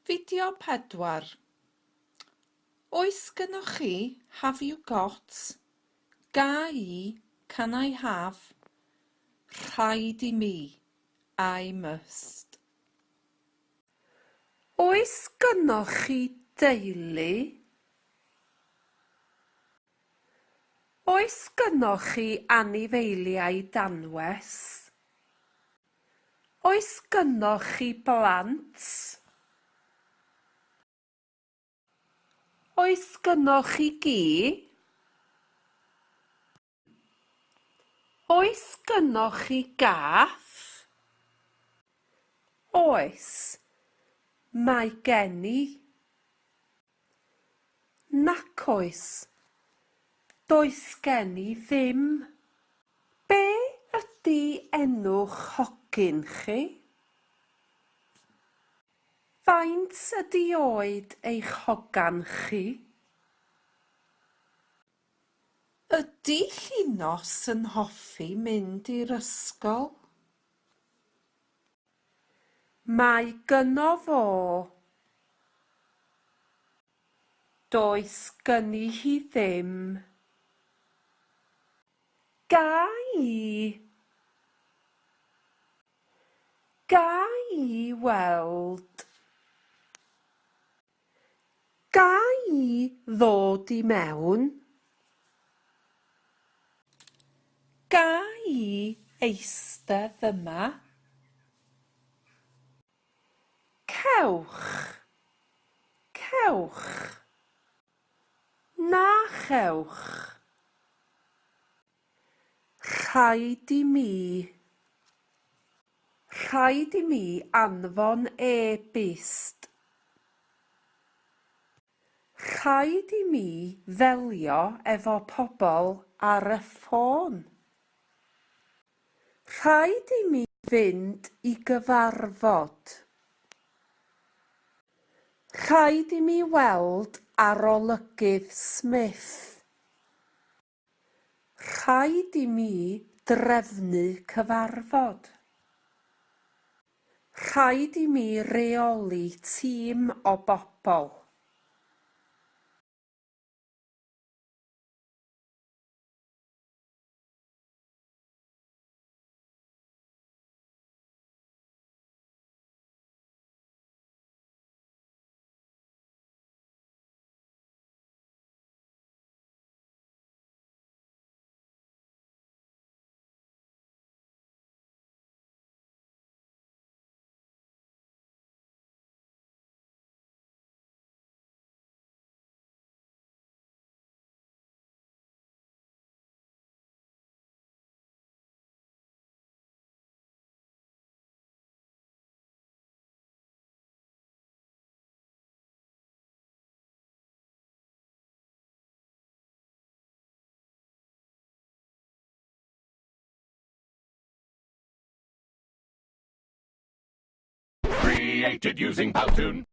Fideo 4. Oes gennych chi, have you got, ga I, can I have, rhaid I mi, I must. Oes gennych chi deulu? Oes gennych chi anifeiliaid anwes? Oes gennych chi blant? Oes gennych chi gi? Oes gennych chi gath? Oes, mae gen I. Nac oes, does gen I ddim. Be ydy enw'ch hogyn chi? Faint ydy oed eich hogan chi? Ydy Llunos yn hoffi mynd i'r ysgol? Mae gynno fo. Does gynni hi ddim. Ga I? Ga I weld? Ga I ddod I mewn? Ga I eistedd yma? Cewch. Cewch. Na chewch. Rhaid I mi. Rhaid I mi anfon e-byst. Rhaid I mi ddelio efo pobl ar y ffôn. Rhaid I mi fynd I gyfarfod. Rhaid I mi weld arolygydd Smith. Rhaid I mi drefnu cyfarfod. Rhaid I mi reoli tîm o bobl. Created using Powtoon.